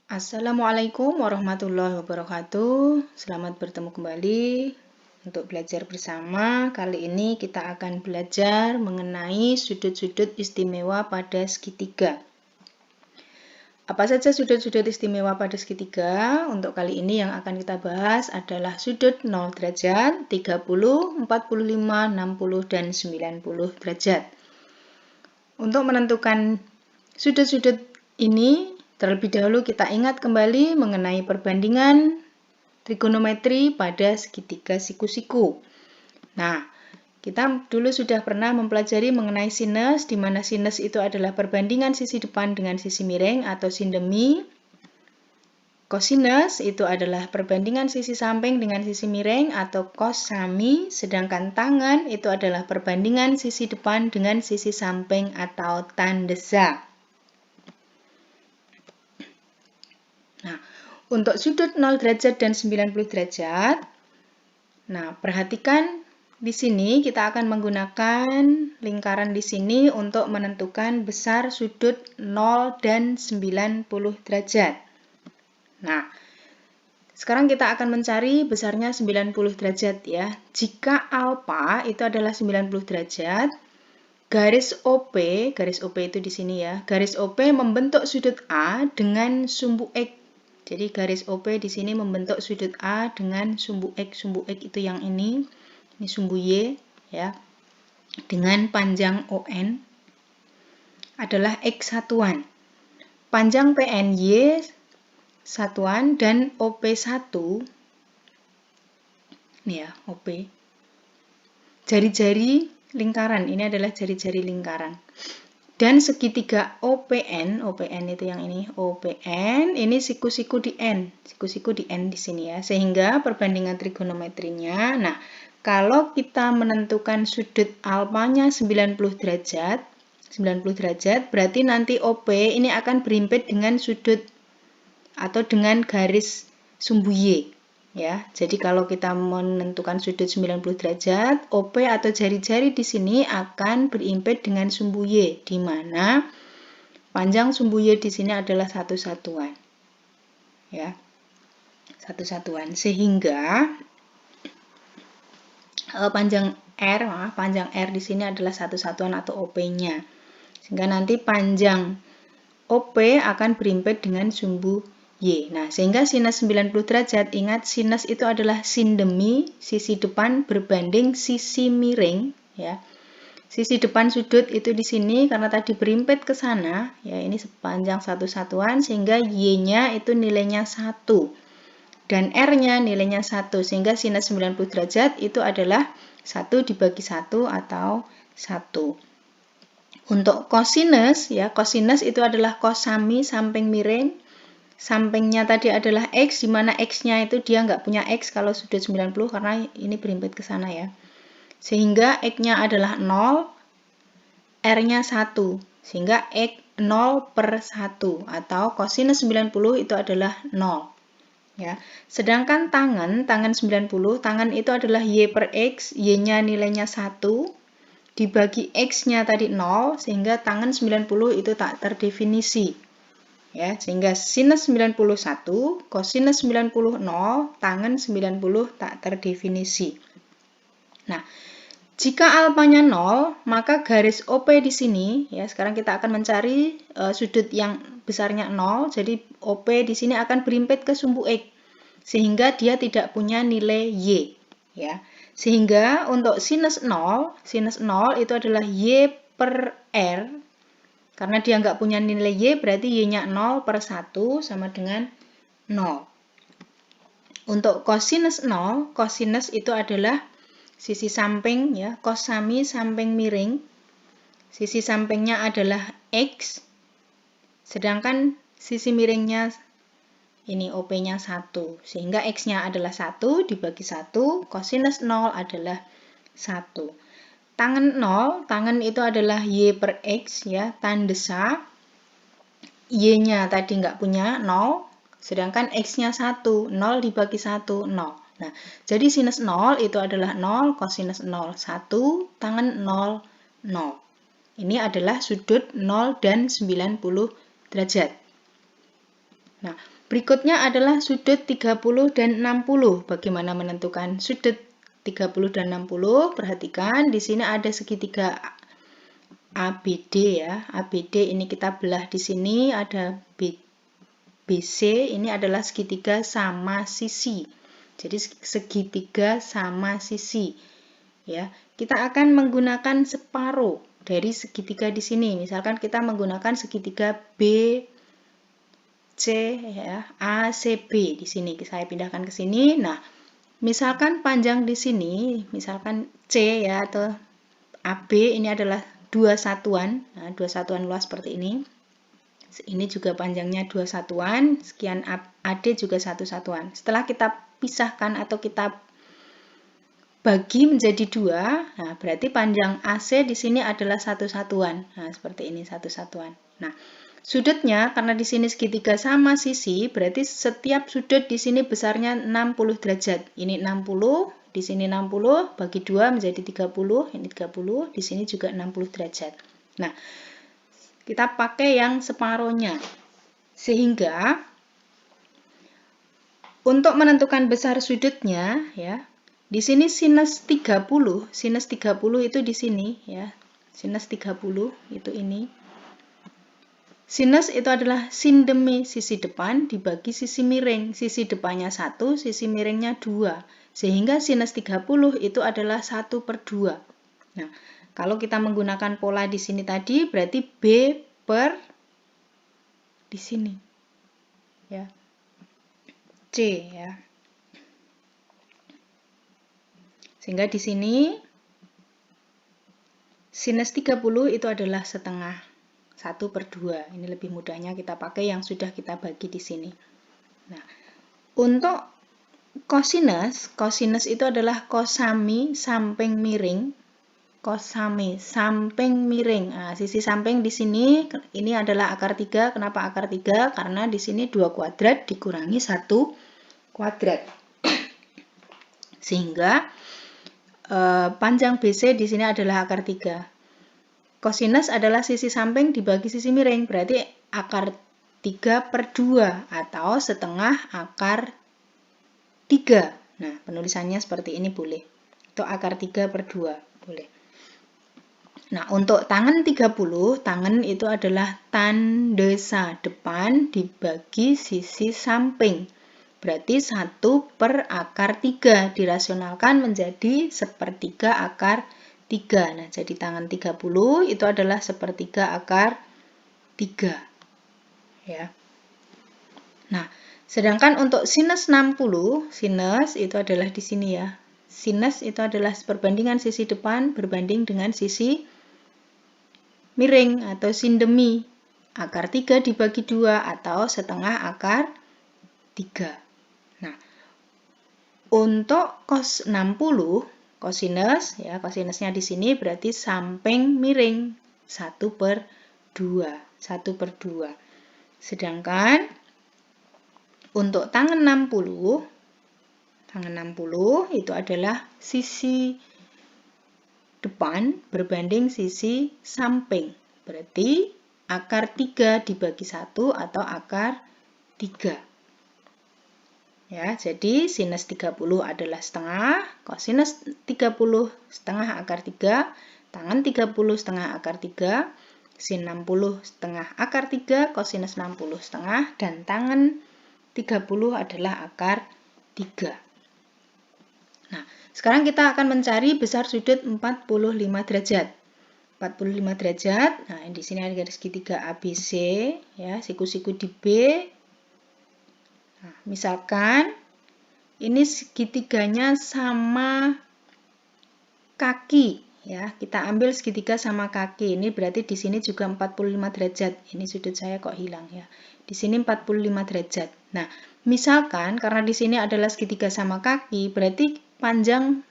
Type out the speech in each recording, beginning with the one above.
Assalamualaikum warahmatullahi wabarakatuh. Selamat bertemu kembali untuk belajar bersama. Kali ini kita akan belajar mengenai sudut-sudut istimewa pada segitiga. Apa saja sudut-sudut istimewa pada segitiga? Untuk kali ini yang akan kita bahas adalah sudut 0 derajat, 30, 45, 60, dan 90 derajat. Untuk menentukan sudut-sudut ini, terlebih dahulu kita ingat kembali mengenai perbandingan trigonometri pada segitiga siku-siku. Nah, kita dulu sudah pernah mempelajari mengenai sinus, di mana sinus itu adalah perbandingan sisi depan dengan sisi miring atau sindemi. Kosinus itu adalah perbandingan sisi samping dengan sisi miring atau kosami, sedangkan tangen itu adalah perbandingan sisi depan dengan sisi samping atau tandesa. Nah, untuk sudut 0 derajat dan 90 derajat, nah perhatikan di sini kita akan menggunakan lingkaran di sini untuk menentukan besar sudut 0 dan 90 derajat. Nah, sekarang kita akan mencari besarnya 90 derajat ya. Jika alfa itu adalah 90 derajat, garis OP itu di sini ya. Garis OP membentuk sudut A dengan sumbu X. Jadi garis OP di sini membentuk sudut A dengan sumbu X. Sumbu X itu yang ini sumbu Y ya. Dengan panjang ON adalah X satuan. Panjang PNY satuan dan OP1 ini ya, OP. Jari-jari lingkaran, ini adalah jari-jari lingkaran. Dan segitiga OPN itu yang ini, OPN, ini siku-siku di N, siku-siku di N di sini ya, sehingga perbandingan trigonometrinya, nah, kalau kita menentukan sudut alfanya 90 derajat, berarti nanti OP ini akan berimpit dengan sudut atau dengan garis sumbu Y. Ya, jadi kalau kita menentukan sudut 90 derajat, OP atau jari-jari di sini akan berimpit dengan sumbu Y, di mana panjang sumbu Y di sini adalah satu satuan. Ya, satu satuan. Sehingga panjang R di sini adalah satu satuan atau OP-nya. Sehingga nanti panjang OP akan berimpit dengan sumbu Y. Nah, sehingga sinus 90 derajat, ingat sinus itu adalah sindemi, sisi depan berbanding sisi miring, ya. Sisi depan sudut itu di sini karena tadi berimpit ke sana, ya, ini sepanjang satu satuan sehingga Y-nya itu nilainya 1 dan R-nya nilainya 1, sehingga sinus 90 derajat itu adalah 1 dibagi 1 atau 1. Untuk kosinus, ya, kosinus itu adalah kosami samping miring. Sampingnya tadi adalah X, di mana X-nya itu dia nggak punya X kalau sudut 90 karena ini berimpit ke sana ya. Sehingga X-nya adalah 0, R-nya 1. Sehingga X 0 per 1 atau kosinus 90 itu adalah 0. Ya. Sedangkan tangen 90, tangen itu adalah Y per X, Y-nya nilainya 1. Dibagi X-nya tadi 0, sehingga tangen 90 itu tak terdefinisi. Ya, sehingga sinus 91, kosinus 90, 0, tangen 90 tak terdefinisi. Nah, jika alfanya 0, maka garis OP di sini, ya, sekarang kita akan mencari sudut yang besarnya 0, jadi OP di sini akan berimpit ke sumbu X, sehingga dia tidak punya nilai Y. Ya. Sehingga untuk sinus 0 itu adalah Y per R. Karena dia nggak punya nilai Y, berarti Y-nya 0 per 1 sama dengan 0. Untuk kosinus 0, kosinus itu adalah sisi samping, ya, kosami samping miring. Sisi sampingnya adalah X, sedangkan sisi miringnya ini OP-nya 1. Sehingga X-nya adalah 1 dibagi 1, kosinus 0 adalah 1. Tangen 0, tangen itu adalah Y per X, ya, tandesa. Y-nya tadi nggak punya 0, sedangkan X-nya 1, 0 dibagi 1, 0. Nah, jadi sinus 0 itu adalah 0, kosinus 0, 1, tangen 0, 0. Ini adalah sudut 0 dan 90 derajat. Nah, berikutnya adalah sudut 30 dan 60. Bagaimana menentukan sudut 30 dan 60? Perhatikan di sini ada segitiga ABD ya. ABD ini kita belah di sini ada BC, ini adalah segitiga sama sisi. Jadi segitiga sama sisi. Ya, kita akan menggunakan separuh dari segitiga di sini. Misalkan kita menggunakan segitiga BC ya, ACB di sini. Saya pindahkan ke sini. Nah, misalkan panjang di sini, misalkan C ya atau AB ini adalah dua satuan. Nah, dua satuan luas seperti ini. Ini juga panjangnya dua satuan, sekian AD juga satu satuan. Setelah kita pisahkan atau kita bagi menjadi dua, nah berarti panjang AC di sini adalah satu satuan. Nah, seperti ini satu satuan. Nah, sudutnya karena di sini segitiga sama sisi, berarti setiap sudut di sini besarnya 60 derajat. Ini 60, di sini 60, bagi 2 menjadi 30, ini 30, di sini juga 60 derajat. Nah, kita pakai yang separohnya. Sehingga untuk menentukan besar sudutnya ya, di sini sinus 30 itu di sini ya. Sinus 30 itu ini. Sinus itu adalah sin demi sisi depan dibagi sisi miring. Sisi depannya 1, sisi miringnya 2. Sehingga sinus 30 itu adalah 1/2. Nah, kalau kita menggunakan pola di sini tadi, berarti B per di sini. Ya. C ya. Sehingga di sini sinus 30 itu adalah setengah 1/2. Ini lebih mudahnya kita pakai yang sudah kita bagi di sini. Nah, untuk kosinus itu adalah kosami samping miring. Kosami samping miring. Nah, sisi samping di sini ini adalah akar 3. Kenapa akar 3? Karena di sini 2 kuadrat dikurangi 1 kuadrat. Sehingga panjang BC di sini adalah akar 3. Kosinus adalah sisi samping dibagi sisi miring, berarti akar 3/2 atau setengah akar 3. Nah, penulisannya seperti ini boleh. Atau akar 3/2 boleh. Nah, untuk tangan 30, tangan itu adalah tandesa depan dibagi sisi samping. Berarti 1 per akar 3 dirasionalkan menjadi 1/3 akar 3. Nah, jadi tangan 30 itu adalah 1/3 akar 3. Ya. Nah, sedangkan untuk sinus 60, sinus itu adalah di sini ya. Sinus itu adalah perbandingan sisi depan berbanding dengan sisi miring atau sin demi. Akar 3 dibagi 2 atau setengah akar 3. Nah, untuk cos 60, kosinus, ya kosinusnya di sini berarti samping miring 1/2. Sedangkan untuk tangan 60 itu adalah sisi depan berbanding sisi samping. Berarti akar 3 dibagi 1 atau akar 3. Ya, jadi sinus 30 adalah setengah, kosinus 30 setengah akar 3, tangan 30 setengah akar 3, sin 60 setengah akar 3, kosinus 60 setengah, dan tangan 30 adalah akar 3. Nah, sekarang kita akan mencari besar sudut 45 derajat. 45 derajat, nah di sini ada garis segitiga ABC, ya, siku-siku di B. Nah, misalkan ini segitiganya sama kaki ya. Kita ambil segitiga sama kaki. Ini berarti di sini juga 45 derajat. Ini sudut saya kok hilang ya. Di sini 45 derajat. Nah, misalkan karena di sini adalah segitiga sama kaki, berarti panjang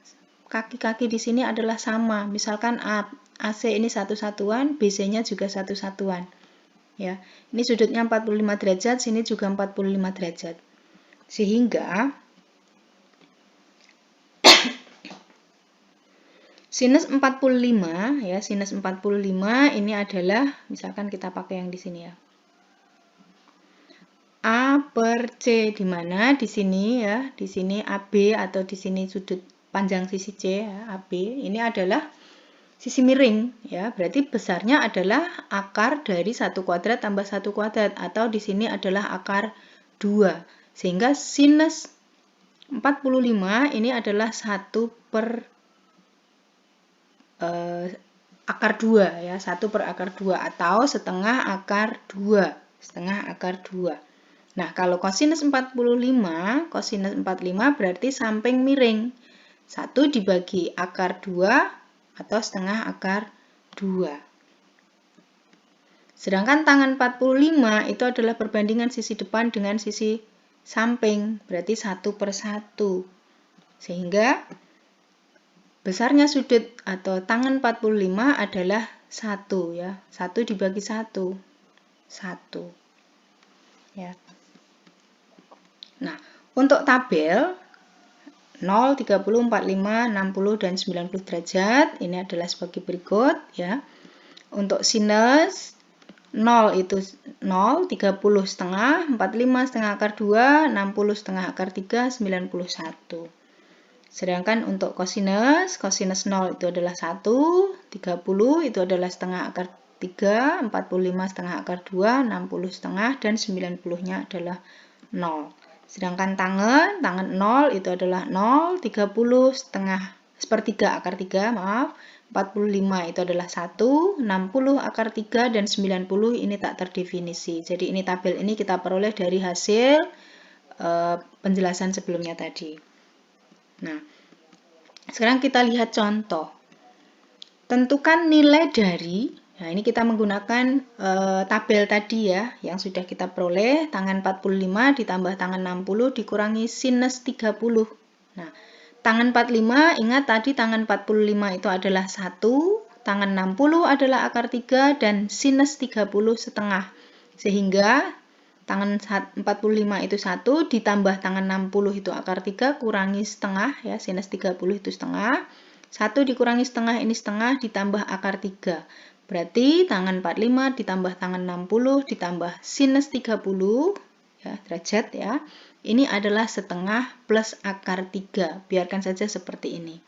kaki-kaki di sini adalah sama. Misalkan AC ini satu satuan, BC-nya juga satu satuan. Ya. Ini sudutnya 45 derajat, sini juga 45 derajat. Sehingga sinus 45 ya, sinus 45 ini adalah misalkan kita pakai yang di sini ya. A per C, di mana di sini ya, di sini AB atau di sini sudut panjang sisi C ya, AB ini adalah sisi miring ya, berarti besarnya adalah akar dari 1 kuadrat tambah 1 kuadrat atau di sini adalah akar 2. Sehingga sinus 45 ini adalah 1 per akar 2 ya, 1 per akar 2 atau setengah akar 2, setengah akar 2. Nah, kalau kosinus 45 berarti samping miring. 1 dibagi akar 2 atau setengah akar 2. Sedangkan tangan 45 itu adalah perbandingan sisi depan dengan sisi samping, berarti 1 per 1. Sehingga besarnya sudut atau tangan 45 adalah 1 ya. 1 dibagi 1. 1. Ya. Nah, untuk tabel 0, 30, 45, 60, dan 90 derajat ini adalah sebagai berikut ya. Untuk sinus 0 itu 0, 30 setengah, 45 setengah akar 2, 60 setengah akar 3, 91. Sedangkan untuk kosinus 0 itu adalah 1, 30 itu adalah setengah akar 3, 45 setengah akar 2, 60 setengah, dan 90-nya adalah 0. Sedangkan tangan 0 itu adalah 0, 30 setengah sepertiga akar 3, maaf, 45 itu adalah 1, 60 akar 3, dan 90 ini tak terdefinisi. Jadi ini tabel ini kita peroleh dari hasil penjelasan sebelumnya tadi. Nah, sekarang kita lihat contoh. Tentukan nilai dari, nah ini kita menggunakan tabel tadi ya, yang sudah kita peroleh, tangan 45 ditambah tangan 60 dikurangi sinus 30. Nah, tangan 45, ingat tadi tangan 45 itu adalah 1, tangan 60 adalah akar 3, dan sinus 30 setengah. Sehingga tangan 45 itu 1, ditambah tangan 60 itu akar 3, kurangi setengah ya, sinus 30 itu setengah. 1 dikurangi setengah, ini setengah, ditambah akar 3. Berarti tangan 45 ditambah tangan 60 ditambah sinus 30 ya, derajat ya. Ini adalah setengah plus akar 3. Biarkan saja seperti ini.